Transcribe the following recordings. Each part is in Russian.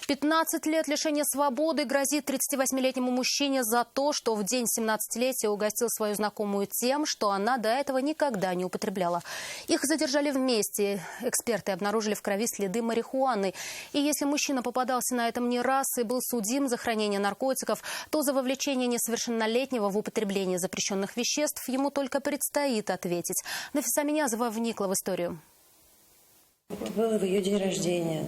15 лет лишения свободы грозит 38-летнему мужчине за то, что в день 17-летия угостил свою знакомую тем, что она до этого никогда не употребляла. Их задержали вместе. Эксперты обнаружили в крови следы марихуаны. И если мужчина попадался на этом не раз и был судим за хранение наркотиков, то за вовлечение несовершеннолетнего в употребление запрещенных веществ ему только предстоит ответить. Нафиса Минязова вникла в историю. Было в ее день рождения.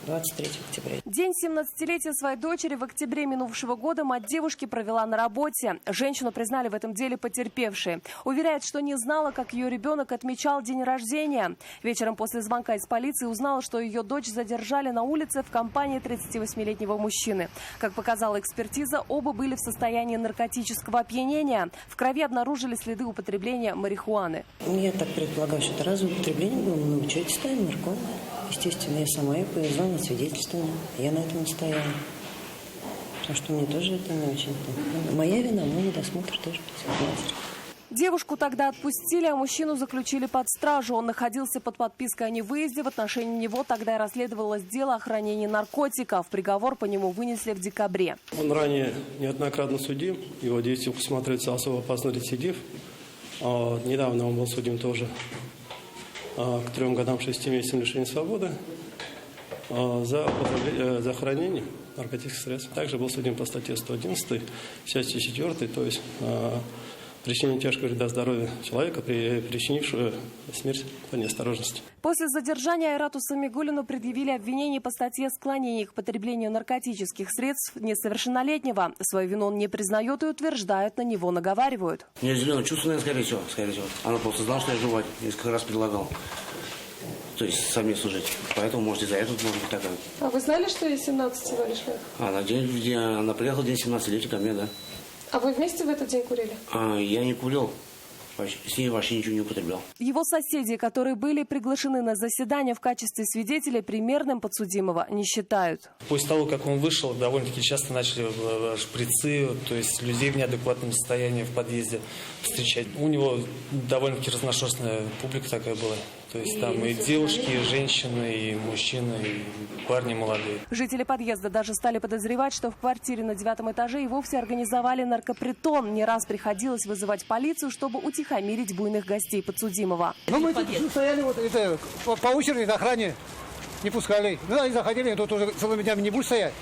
23 октября. День 17-летия своей дочери в октябре минувшего года мать девушки провела на работе. Женщину признали в этом деле потерпевшей. Уверяет, что не знала, как ее ребенок отмечал день рождения. Вечером после звонка из полиции узнала, что ее дочь задержали на улице в компании 38-летнего мужчины. Как показала экспертиза, оба были в состоянии наркотического опьянения. В крови обнаружили следы употребления марихуаны. Я так предполагаю, что это разовое употребление было на учете, ставим наркомы. Естественно, я сама ее повезла на свидетельствование. Я на этом настояла. Потому что мне тоже это не очень... Моя вина, мой недосмотр тоже председатель. Девушку тогда отпустили, а мужчину заключили под стражу. Он находился под подпиской о невыезде. В отношении него тогда и расследовалось дело о хранении наркотиков. Приговор по нему вынесли в декабре. Он ранее неоднократно судим. Его действия усматривается особо опасный рецидив. Недавно он был судим тоже к 3 годам 6 месяцам лишения свободы за хранение наркотических средств. Также был судим по статье 111, части 4, то есть причинение тяжкого вреда здоровью человека, причинившего смерть по неосторожности. После задержания Айрату Самигуллину предъявили обвинение по статье «Склонение к потреблению наркотических средств несовершеннолетнего». Свою вину он не признает и утверждают, на него наговаривают. Не зеленый, чувственная, скорее всего. Она просто знала, что я жевать. Несколько раз предлагал. То есть совместно жить. Поэтому, может, из-за этого может быть такая. А вы знали, что ей 17 всего лишь лет? Она приехала день 17-летия ко мне, да. А вы вместе в этот день курили? Я не курил. С ней вообще ничего не употреблял. Его соседи, которые были приглашены на заседание в качестве свидетелей, примерным подсудимого не считают. После того, как он вышел, довольно-таки часто начали шприцы, то есть людей в неадекватном состоянии в подъезде встречать. У него довольно-таки разношерстная публика такая была. То есть там и девушки, и женщины, и мужчины, и парни молодые. Жители подъезда даже стали подозревать, что в квартире на 9 этаже и вовсе организовали наркопритон. Не раз приходилось вызывать полицию, чтобы утихомирить буйных гостей подсудимого. Ну, мы тут стояли по очереди на охране, не пускали. Ну, они заходили, тут уже целыми днями не будешь стоять.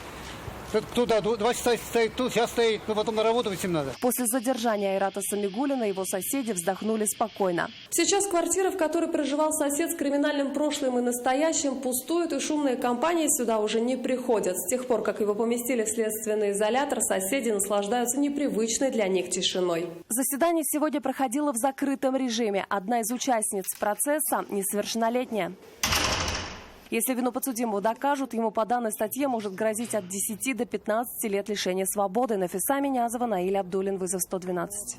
Туда 2 часа стоит, тут сейчас стоит, но потом на работу идти надо. После задержания Айрата Самигуллина его соседи вздохнули спокойно. Сейчас квартира, в которой проживал сосед с криминальным прошлым и настоящим, пустует, и шумные компании сюда уже не приходят. С тех пор, как его поместили в следственный изолятор, соседи наслаждаются непривычной для них тишиной. Заседание сегодня проходило в закрытом режиме. Одна из участниц процесса несовершеннолетняя. Если вину подсудимого докажут, ему по данной статье может грозить от 10 до 15 лет лишения свободы. Нафиса Минязова, Наиль Абдуллин, вызов 112.